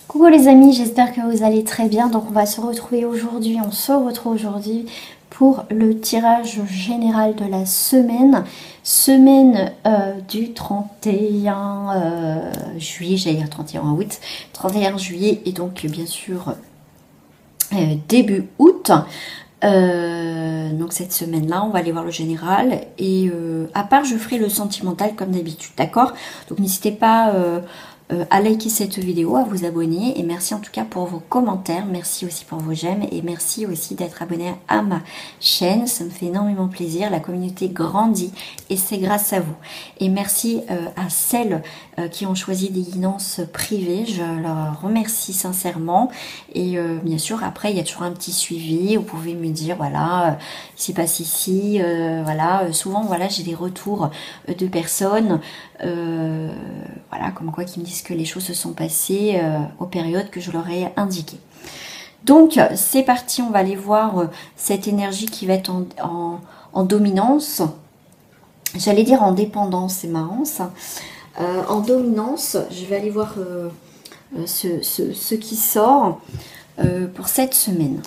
Coucou les amis, j'espère que vous allez très bien. Donc on se retrouve aujourd'hui pour le tirage général de la semaine du 31 juillet, j'allais dire 31 août, 31 juillet et donc bien sûr début août. Donc cette semaine-là, on va aller voir le général et à part, je ferai le sentimental comme d'habitude, d'accord? Donc n'hésitez pas à liker cette vidéo, à vous abonner et merci en tout cas pour vos commentaires, merci aussi pour vos j'aime et merci aussi d'être abonné à ma chaîne, ça me fait énormément plaisir, la communauté grandit et c'est grâce à vous. Et merci à celles qui ont choisi des guidances privées, je leur remercie sincèrement et bien sûr après il y a toujours un petit suivi, vous pouvez me dire voilà, il s'est passé ici, voilà, souvent voilà j'ai des retours de personnes voilà, comme quoi qui me disent que les choses se sont passées aux périodes que je leur ai indiquées. Donc c'est parti, on va aller voir cette énergie qui va être en dominance. J'allais dire en dépendance, c'est marrant ça. En dominance, je vais aller voir ce qui sort pour cette semaine.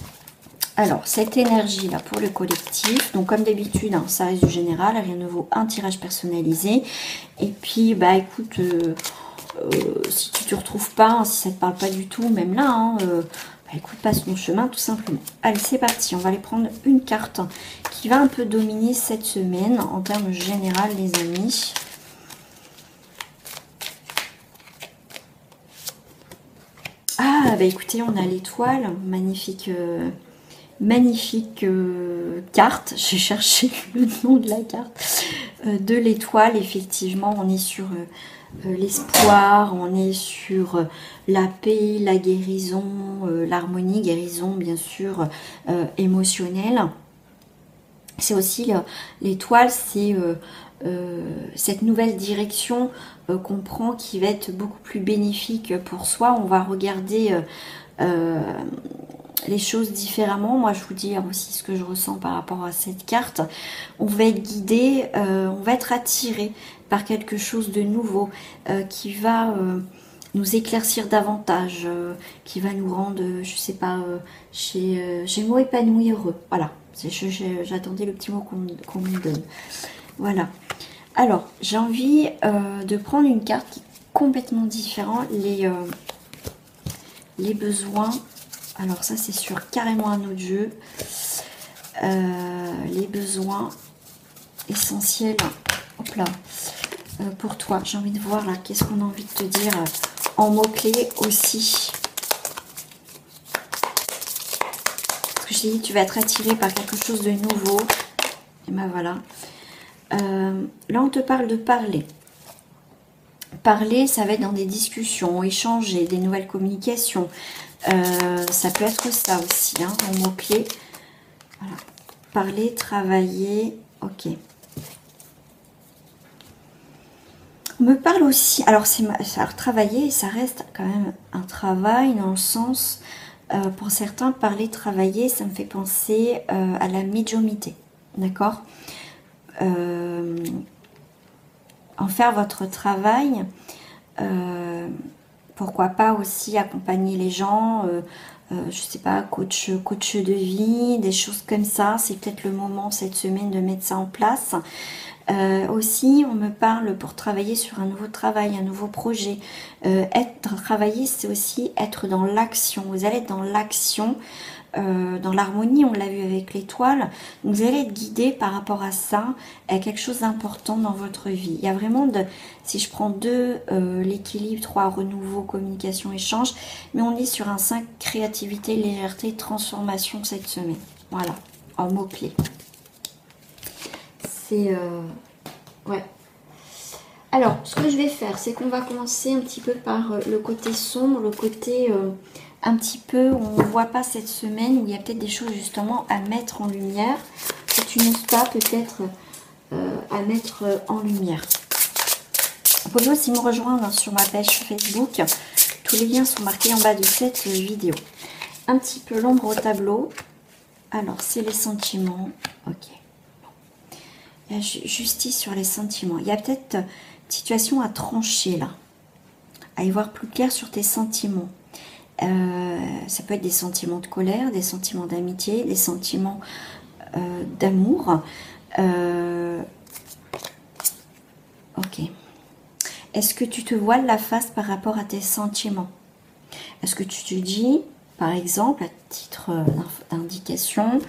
Alors, cette énergie-là pour le collectif, donc comme d'habitude, hein, ça reste du général, rien ne vaut un tirage personnalisé. Et puis, bah écoute, si tu te retrouves pas, hein, si ça te parle pas du tout, même là, hein, bah écoute, passe ton chemin tout simplement. Allez, c'est parti, on va aller prendre une carte qui va un peu dominer cette semaine en termes général, les amis. Ah, bah écoutez, on a l'étoile, magnifique... magnifique carte, j'ai cherché le nom de la carte, de l'étoile, effectivement, on est sur l'espoir, on est sur la paix, la guérison, l'harmonie, guérison bien sûr émotionnelle. C'est aussi l'étoile, c'est cette nouvelle direction qu'on prend qui va être beaucoup plus bénéfique pour soi. On va regarder les choses différemment. Moi je vous dis aussi ce que je ressens par rapport à cette carte. On va être guidé, on va être attiré par quelque chose de nouveau qui va nous éclaircir davantage, qui va nous rendre, je sais pas, j'ai le mot épanoui, heureux. Voilà, j'attendais le petit mot qu'on me donne. Voilà. Alors, j'ai envie de prendre une carte qui est complètement différente. Les besoins. Alors ça c'est sur carrément un autre jeu. Les besoins essentiels. Hop là. Pour toi, j'ai envie de voir là, qu'est-ce qu'on a envie de te dire en mots-clés aussi. Parce que je t'ai dit, tu vas être attiré par quelque chose de nouveau. Et ben voilà. Là on te parle de parler. Parler, ça va être dans des discussions, échanger, des nouvelles communications. Ça peut être ça aussi, hein, en mots-clés. Voilà. Parler, travailler, ok. On me parle aussi, alors travailler, ça reste quand même un travail dans le sens, pour certains, parler, travailler, ça me fait penser à la médiumnité, d'accord, en faire votre travail, pourquoi pas aussi accompagner les gens, je sais pas, coach de vie, des choses comme ça. C'est peut-être le moment cette semaine de mettre ça en place. Aussi, on me parle pour travailler sur un nouveau travail, un nouveau projet. Travailler, c'est aussi être dans l'action. Vous allez être dans l'action, dans l'harmonie, on l'a vu avec l'étoile. Vous allez être guidé par rapport à ça, à quelque chose d'important dans votre vie. Il y a vraiment, si je prends 2, l'équilibre, 3, renouveau, communication, échange, mais on est sur un 5, créativité, légèreté, transformation cette semaine. Voilà, en mots-clés. C'est... ouais. Alors, ce que je vais faire, c'est qu'on va commencer un petit peu par le côté sombre, le côté un petit peu où on ne voit pas cette semaine, où il y a peut-être des choses justement à mettre en lumière, que tu n'oses pas peut-être à mettre en lumière. Vous pouvez aussi me rejoindre sur ma page Facebook. Tous les liens sont marqués en bas de cette vidéo. Un petit peu l'ombre au tableau. Alors, c'est les sentiments. Ok. Il y a justice sur les sentiments. Il y a peut-être une situation à trancher là. À y voir plus clair sur tes sentiments. Ça peut être des sentiments de colère, des sentiments d'amitié, des sentiments d'amour. Ok. Est-ce que tu te voiles la face par rapport à tes sentiments? Est-ce que tu te dis, par exemple, à titre d'indication,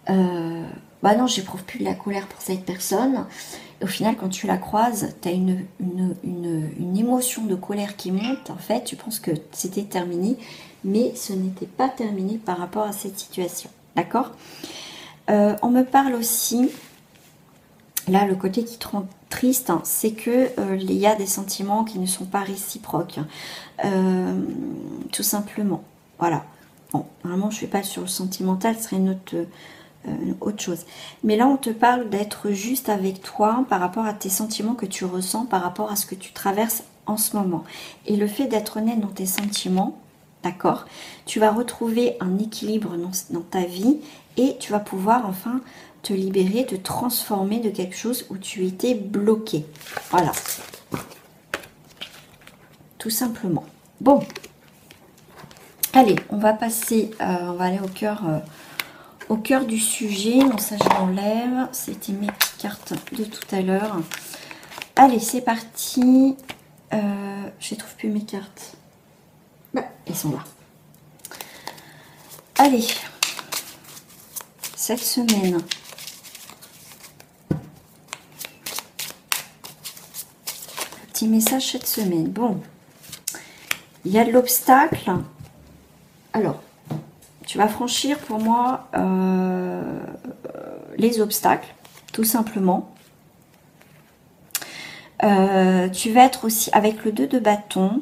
bah non, j'éprouve plus de la colère pour cette personne. Et au final, quand tu la croises, tu as une émotion de colère qui monte. En fait, tu penses que c'était terminé, mais ce n'était pas terminé par rapport à cette situation. D'accord? On me parle aussi, là, le côté qui te rend triste, hein, c'est que il y a des sentiments qui ne sont pas réciproques. Tout simplement. Voilà. Bon, vraiment, je ne suis pas sur le sentimental, ce serait une autre chose. Mais là, on te parle d'être juste avec toi par rapport à tes sentiments que tu ressens, par rapport à ce que tu traverses en ce moment. Et le fait d'être honnête dans tes sentiments, d'accord, tu vas retrouver un équilibre dans ta vie et tu vas pouvoir enfin te libérer, te transformer de quelque chose où tu étais bloqué. Voilà. Tout simplement. Bon. Allez, on va passer, on va aller au cœur du sujet. Bon, ça, je l'enlève. C'était mes petites cartes de tout à l'heure. Allez, c'est parti. Je ne trouve plus mes cartes. Bah, elles sont là. Allez. Cette semaine. Petit message cette semaine. Bon. Il y a de l'obstacle. Alors, tu vas franchir pour moi les obstacles, tout simplement. Tu vas être aussi avec le 2 de bâton.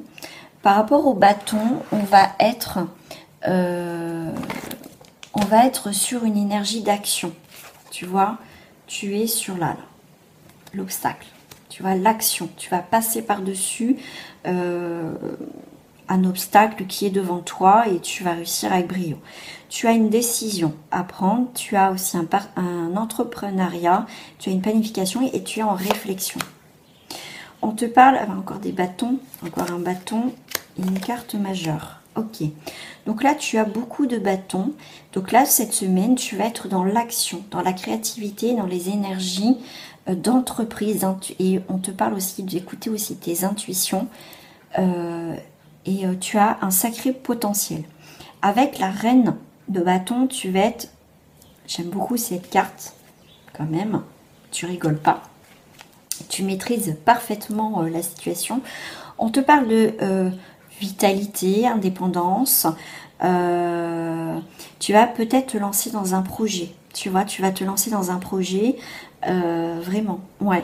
Par rapport au bâton, on va être sur une énergie d'action. Tu vois, tu es sur l'obstacle. Tu vois, l'action. Tu vas passer par-dessus un obstacle qui est devant toi et tu vas réussir avec brio. Tu as une décision à prendre, tu as aussi un entrepreneuriat, tu as une planification et tu es en réflexion. On te parle, encore des bâtons, encore un bâton et une carte majeure. Ok, donc là tu as beaucoup de bâtons. Donc là cette semaine tu vas être dans l'action, dans la créativité, dans les énergies d'entreprise. Et on te parle aussi d'écouter aussi tes intuitions. Et tu as un sacré potentiel. Avec la reine de bâton, tu vas être... J'aime beaucoup cette carte, quand même. Tu rigoles pas. Tu maîtrises parfaitement la situation. On te parle de vitalité, indépendance. Tu vas peut-être te lancer dans un projet. Tu vois, tu vas te lancer dans un projet. Vraiment, ouais.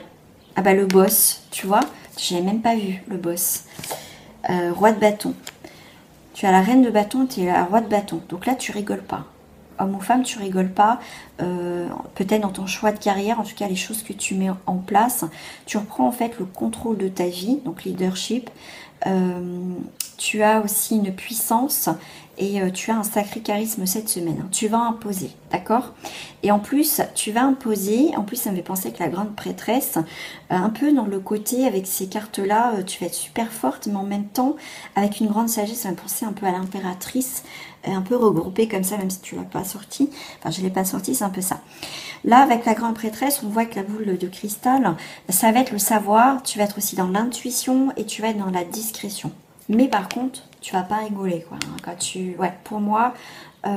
Ah bah le boss, tu vois. Je n'avais même pas vu le boss. Roi de bâton. Tu as la reine de bâton, tu es la roi de bâton. Donc là, tu rigoles pas. Homme ou femme, tu rigoles pas. Peut-être dans ton choix de carrière, en tout cas les choses que tu mets en place. Tu reprends en fait le contrôle de ta vie, donc leadership. Tu as aussi une puissance et tu as un sacré charisme cette semaine. Tu vas imposer, d'accord? Et en plus, tu vas imposer, en plus ça me fait penser que la grande prêtresse, un peu dans le côté avec ces cartes-là, tu vas être super forte, mais en même temps, avec une grande sagesse, ça me fait penser un peu à l'impératrice, un peu regroupée comme ça, même si tu ne l'as pas sorti. Enfin, je ne l'ai pas sorti, c'est un peu ça. Là, avec la grande prêtresse, on voit que la boule de cristal, ça va être le savoir, tu vas être aussi dans l'intuition et tu vas être dans la discrétion. Mais par contre, tu vas pas rigoler, quoi. Quand pour moi,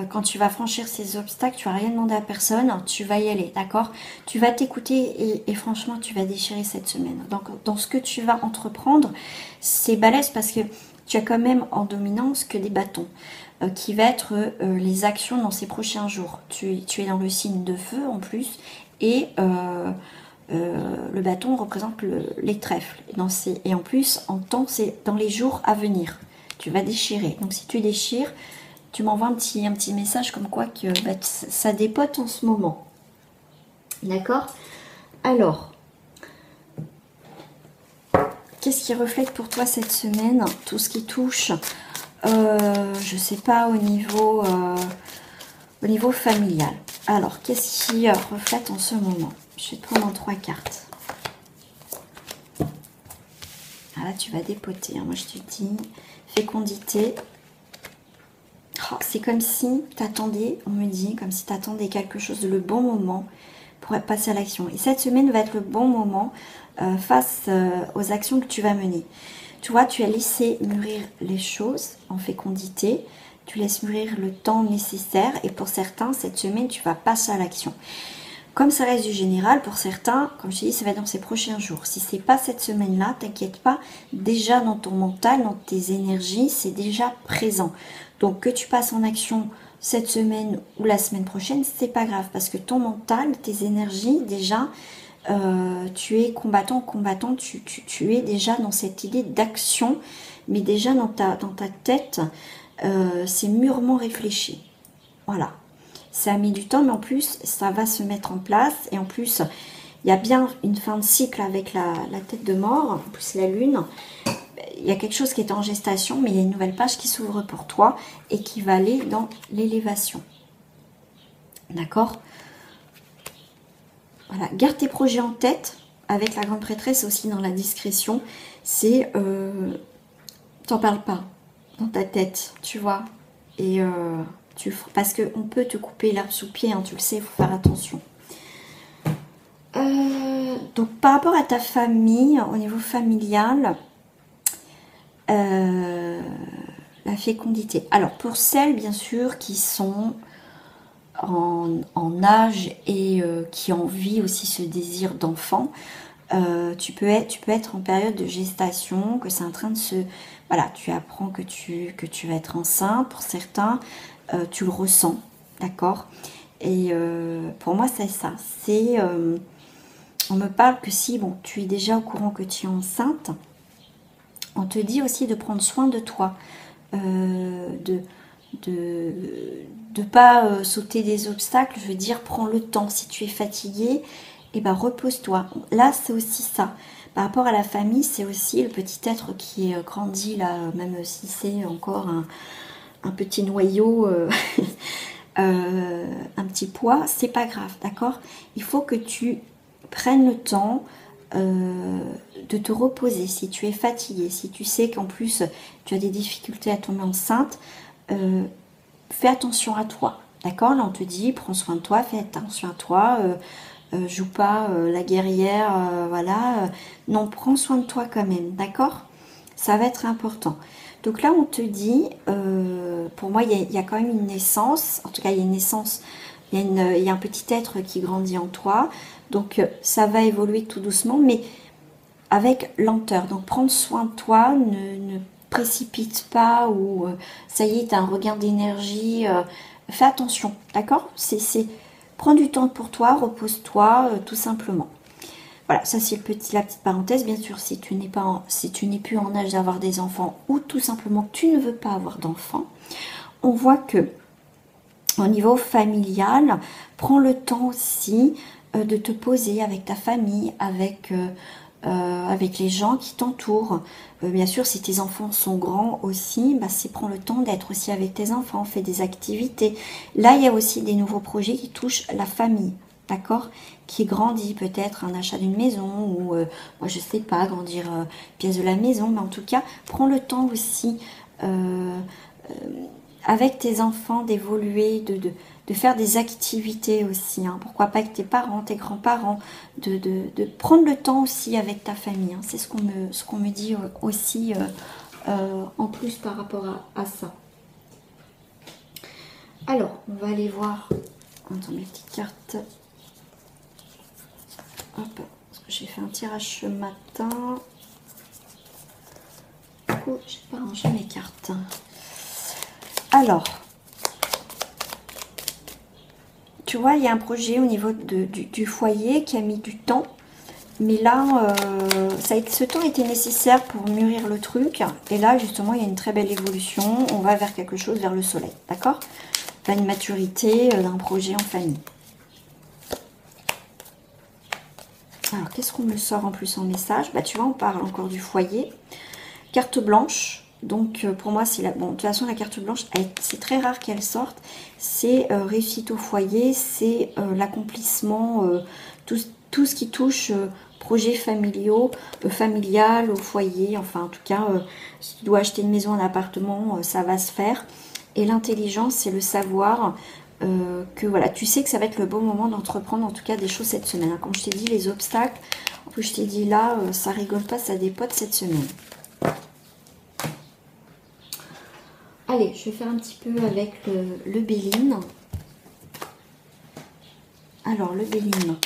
quand tu vas franchir ces obstacles, tu vas rien demander à personne, tu vas y aller, d'accord? Tu vas t'écouter et franchement, tu vas déchirer cette semaine. Donc, dans ce que tu vas entreprendre, c'est balèze parce que tu as quand même en dominance que des bâtons, qui va être les actions dans ces prochains jours. Tu es dans le signe de feu en plus, et le bâton représente les trèfles. Et en plus, en temps, c'est dans les jours à venir. Tu vas déchirer. Donc si tu déchires, tu m'envoies un petit message comme quoi que ça dépote en ce moment. D'accord? Alors, qu'est-ce qui reflète pour toi cette semaine? Tout ce qui touche, je sais pas, au niveau familial. Alors, qu'est-ce qui reflète en ce moment? Je vais te prendre en 3 cartes. Ah là, tu vas dépoter. Hein. Moi, je te dis fécondité, c'est comme si tu attendais, on me dit, comme si tu attendais quelque chose, le bon moment pour passer à l'action. Et cette semaine va être le bon moment face aux actions que tu vas mener. Tu vois, tu as laissé mûrir les choses en fécondité, tu laisses mûrir le temps nécessaire et pour certains, cette semaine, tu vas passer à l'action. Comme ça reste du général, pour certains, comme je te dis, ça va être dans ces prochains jours. Si c'est pas cette semaine-là, t'inquiète pas, déjà dans ton mental, dans tes énergies, c'est déjà présent. Donc que tu passes en action cette semaine ou la semaine prochaine, c'est pas grave parce que ton mental, tes énergies, déjà, tu es combattant, tu es déjà dans cette idée d'action, mais déjà dans ta tête, c'est mûrement réfléchi. Voilà. Ça a mis du temps, mais en plus, ça va se mettre en place. Et en plus, il y a bien une fin de cycle avec la tête de mort, en plus la lune. Il y a quelque chose qui est en gestation, mais il y a une nouvelle page qui s'ouvre pour toi et qui va aller dans l'élévation. D'accord? Voilà, garde tes projets en tête. Avec la grande prêtresse aussi dans la discrétion, c'est... t'en parles pas dans ta tête, tu vois. Et... parce qu'on peut te couper l'herbe sous le pied, hein, tu le sais, il faut faire attention. Donc par rapport à ta famille, au niveau familial, la fécondité. Alors pour celles bien sûr qui sont en âge et qui ont envie aussi ce désir d'enfant, tu peux être en période de gestation, que c'est en train de se... Voilà, tu apprends que tu vas être enceinte. Pour certains, tu le ressens, d'accord? Et pour moi, c'est ça. C'est... on me parle que si, bon, tu es déjà au courant que tu es enceinte, on te dit aussi de prendre soin de toi, de pas sauter des obstacles. Je veux dire, prends le temps. Si tu es fatigué, eh ben repose-toi. Là, c'est aussi ça. Par rapport à la famille, c'est aussi le petit être qui grandit là, même si c'est encore un petit noyau, un petit poids, c'est pas grave, d'accord? Il faut que tu prennes le temps de te reposer. Si tu es fatigué, si tu sais qu'en plus tu as des difficultés à tomber enceinte, fais attention à toi, d'accord? Là, on te dit, prends soin de toi, fais attention à toi, joue pas la guerrière, voilà. Non, prends soin de toi quand même, d'accord? Ça va être important. Donc là, on te dit, pour moi, il y a quand même une naissance. En tout cas, il y a une naissance, il y a un petit être qui grandit en toi. Donc, ça va évoluer tout doucement, mais avec lenteur. Donc, prendre soin de toi, ne précipite pas ou ça y est, tu as un regain d'énergie. Fais attention, d'accord? Prends du temps pour toi, repose-toi, tout simplement. Voilà, ça c'est la petite parenthèse. Bien sûr, si tu n'es plus en âge d'avoir des enfants ou tout simplement que tu ne veux pas avoir d'enfants, on voit que au niveau familial, prends le temps aussi de te poser avec ta famille, avec les gens qui t'entourent. Bien sûr, si tes enfants sont grands aussi, bah, prends le temps d'être aussi avec tes enfants, fais des activités. Là, il y a aussi des nouveaux projets qui touchent la famille. D'accord, qui grandit peut-être un achat d'une maison ou moi je sais pas, agrandir pièce de la maison, mais en tout cas prends le temps aussi avec tes enfants d'évoluer, de faire des activités aussi, hein. Pourquoi pas avec tes parents, tes grands-parents, de prendre le temps aussi avec ta famille, hein. C'est ce qu'on me dit aussi en plus par rapport à ça. Alors on va aller voir dans mes petites cartes. Hop, parce que j'ai fait un tirage ce matin. Du coup, j'ai pas rangé mes cartes. Alors, tu vois, il y a un projet au niveau du foyer qui a mis du temps. Mais là, ce temps était nécessaire pour mûrir le truc. Et là, justement, il y a une très belle évolution. On va vers quelque chose, vers le soleil. D'accord? Vers une maturité d'un projet en famille. Alors, qu'est-ce qu'on me sort en plus en message? Bah, tu vois, on parle encore du foyer. Carte blanche. Donc, pour moi, c'est la... Bon, de toute façon, la carte blanche, c'est très rare qu'elle sorte. C'est réussite au foyer. C'est l'accomplissement. Tout ce qui touche projets familiaux, familial, au foyer. Enfin, en tout cas, si tu dois acheter une maison, un appartement, ça va se faire. Et l'intelligence, c'est le savoir que voilà, tu sais que ça va être le bon moment d'entreprendre en tout cas des choses cette semaine. Comme je t'ai dit, les obstacles, en plus je t'ai dit là, ça rigole pas, ça dépote cette semaine. Allez, je vais faire un petit peu avec le Béline. Alors, le Béline.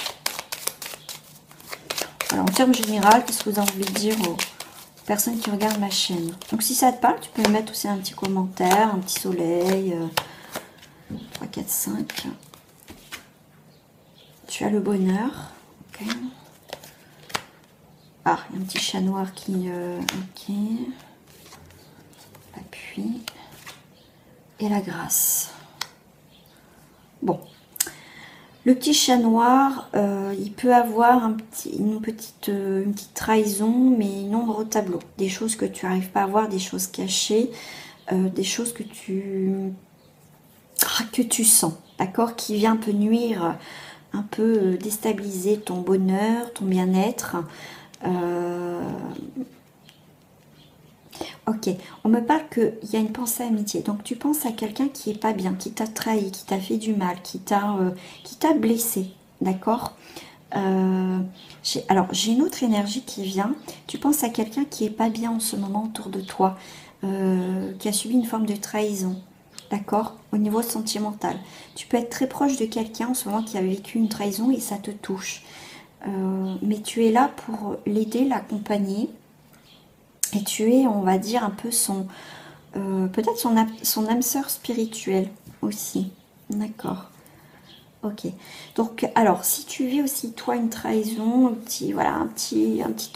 Alors, en termes généraux, qu'est-ce que vous avez envie de dire aux personnes qui regardent ma chaîne? Donc, si ça te parle, tu peux me mettre aussi un petit commentaire, un petit soleil. 3, 4, 5. Tu as le bonheur. Ok. Ah, il y a un petit chat noir qui... ok. L'appui. Et la grâce. Bon. Le petit chat noir, il peut avoir une petite trahison, mais nombre au tableau. Des choses que tu n'arrives pas à voir, des choses cachées, des choses que tu sens, d'accord, qui vient un peu nuire, un peu déstabiliser ton bonheur, ton bien-être. Ok, on me parle qu'il y a une pensée amitié. Donc tu penses à quelqu'un qui est pas bien, qui t'a trahi, qui t'a fait du mal, qui t'a blessé, d'accord. Alors j'ai une autre énergie qui vient. Tu penses à quelqu'un qui est pas bien en ce moment autour de toi, qui a subi une forme de trahison, d'accord, au niveau sentimental. Tu peux être très proche de quelqu'un en ce moment qui a vécu une trahison et ça te touche. Mais tu es là pour l'aider, l'accompagner. Et tu es, on va dire, un peu son... peut-être son âme sœur spirituelle aussi. D'accord. Ok. Donc, alors, si tu vis aussi, toi, une trahison, un petit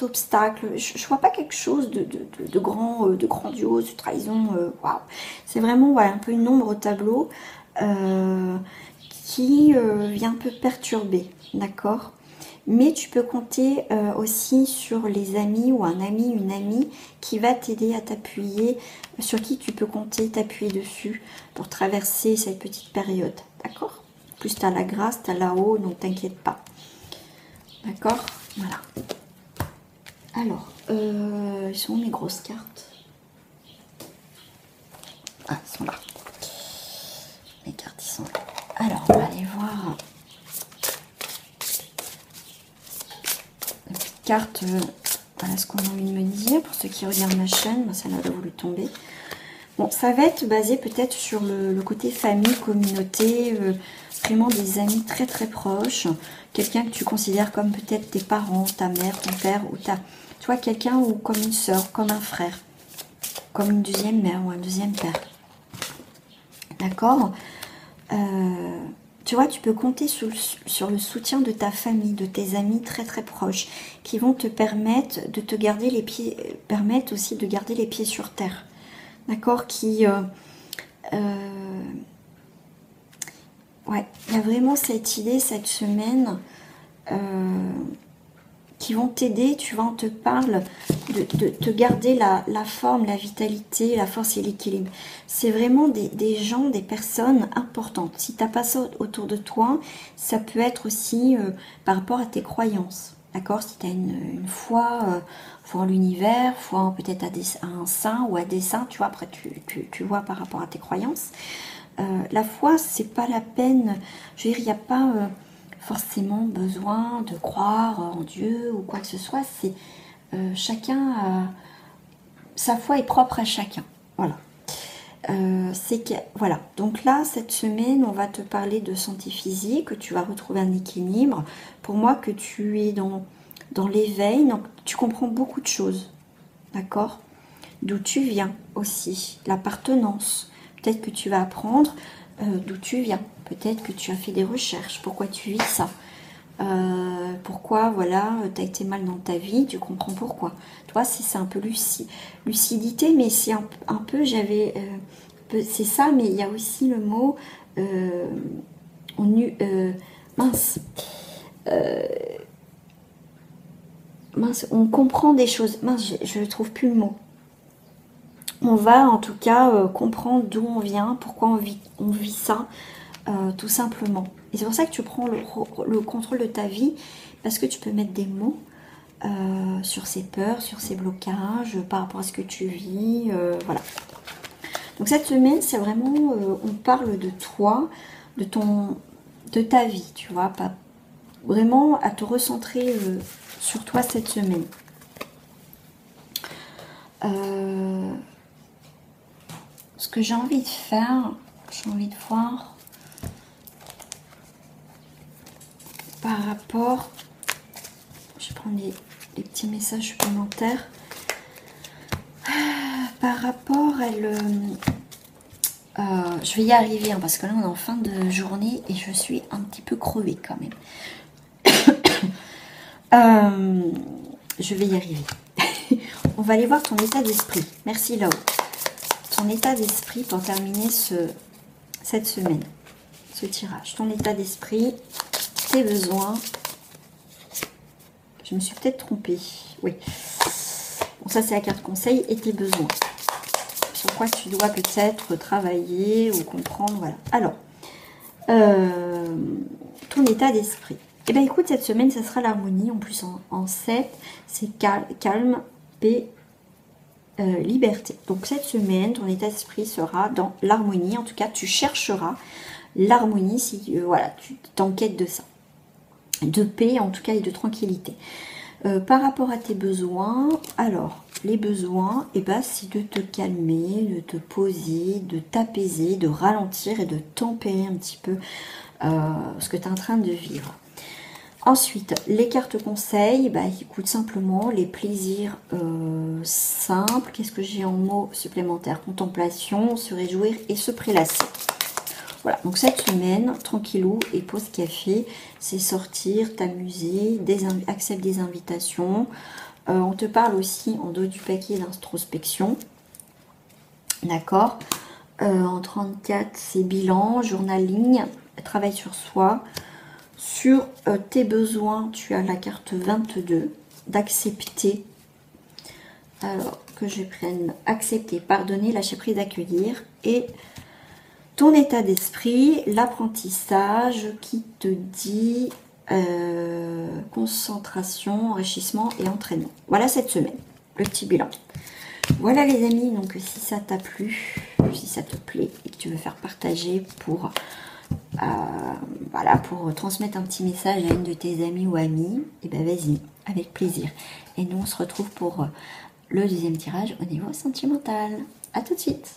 obstacle, je vois pas quelque chose de grand, de grandiose, de trahison, waouh. C'est vraiment, voilà, un peu une ombre au tableau qui vient un peu perturber, d'accord. Mais tu peux compter aussi sur les amis ou un ami, une amie qui va t'aider à t'appuyer, sur qui tu peux compter, t'appuyer dessus pour traverser cette petite période. D'accord? Plus tu as la grâce, tu as là-haut, donc t'inquiète pas. D'accord? Voilà. Alors, ils sont où mes grosses cartes? Ah, ils sont là. Les cartes, ils sont là. Alors, on va aller voir... Carte, voilà ce qu'on a envie de me dire. Pour ceux qui regardent ma chaîne, ça n'a pas voulu tomber. Bon, ça va être basé peut-être sur le côté famille, communauté, vraiment des amis très très proches. Quelqu'un que tu considères comme peut-être tes parents, ta mère, ton père, ou tu vois, quelqu'un ou comme une soeur, comme un frère, comme une deuxième mère ou un deuxième père. D'accord. Tu vois, tu peux compter sur le soutien de ta famille, de tes amis très très proches, qui vont te permettre de te garder les pieds, permettre aussi de garder les pieds sur terre. D'accord. Ouais, il y a vraiment cette idée cette semaine qui vont t'aider, tu vois, on te parle de te garder la forme, la vitalité, la force et l'équilibre. C'est vraiment des gens, des personnes importantes. Si tu n'as pas ça autour de toi, ça peut être aussi par rapport à tes croyances. D'accord? Si tu as une foi, foi en l'univers, foi peut-être à un saint ou à des saints, tu vois, après tu vois par rapport à tes croyances. La foi, c'est pas la peine, je veux dire, il n'y a pas... forcément besoin de croire en Dieu ou quoi que ce soit. C'est chacun sa foi est propre à chacun. Voilà. C'est que voilà. Donc là, cette semaine, on va te parler de santé physique, que tu vas retrouver un équilibre. Pour moi, que tu es dans l'éveil, donc tu comprends beaucoup de choses. D'accord? D'où tu viens aussi, l'appartenance. Peut-être que tu vas apprendre d'où tu viens. Peut-être que tu as fait des recherches. Pourquoi tu vis ça? Pourquoi, voilà, tu as été mal dans ta vie, tu comprends pourquoi. Tu vois, c'est un peu lucidité, mais c'est un peu, c'est ça, mais il y a aussi le mot, mince, mince, on comprend des choses, mince, je ne trouve plus le mot. On va en tout cas comprendre d'où on vient, pourquoi on vit ça, tout simplement. Et c'est pour ça que tu prends le contrôle de ta vie, parce que tu peux mettre des mots sur ces peurs, sur ces blocages, par rapport à ce que tu vis, voilà. Donc cette semaine, c'est vraiment, on parle de toi, de ta vie, tu vois, pas vraiment à te recentrer sur toi cette semaine. Ce que j'ai envie de faire, j'ai envie de voir par rapport, je vais prendre les petits messages supplémentaires, par rapport à je vais y arriver, hein, parce que là on est en fin de journée et je suis un petit peu crevée quand même. Je vais y arriver. On va aller voir ton état d'esprit. Merci là-haut. Ton état d'esprit pour terminer cette semaine, ce tirage. Ton état d'esprit, tes besoins. Je me suis peut-être trompée. Oui. Bon, ça c'est la carte conseil et tes besoins. Sur quoi tu dois peut-être travailler ou comprendre. Voilà. Alors, ton état d'esprit. Eh bien écoute, cette semaine, ça sera l'harmonie. En plus, en 7, c'est calme, paix, liberté. Donc cette semaine, ton état d'esprit sera dans l'harmonie. En tout cas, tu chercheras l'harmonie si voilà, tu t'enquêtes de ça. De paix, en tout cas, et de tranquillité. Par rapport à tes besoins, alors, les besoins, eh ben, c'est de te calmer, de te poser, de t'apaiser, de ralentir et de tempérer un petit peu ce que tu es en train de vivre. Ensuite, les cartes conseils, bah, écoute simplement les plaisirs simples. Qu'est-ce que j'ai en mots supplémentaires? Contemplation, se réjouir et se prélasser. Voilà, donc cette semaine, tranquillou et pause café, c'est sortir, t'amuser, accepte des invitations. On te parle aussi en dos du paquet d'introspection. D'accord. En 34, c'est bilan, journaling, travail sur soi. Sur tes besoins, tu as la carte 22, d'accepter. Alors, que je prenne accepter, pardonner, lâcher prise, accueillir. Et ton état d'esprit, l'apprentissage qui te dit concentration, enrichissement et entraînement. Voilà cette semaine, le petit bilan. Voilà les amis, donc si ça t'a plu, si ça te plaît et que tu veux faire partager pour... voilà, pour transmettre un petit message à une de tes amies ou amis, et ben vas-y, avec plaisir. Et nous on se retrouve pour le deuxième tirage au niveau sentimental. À tout de suite.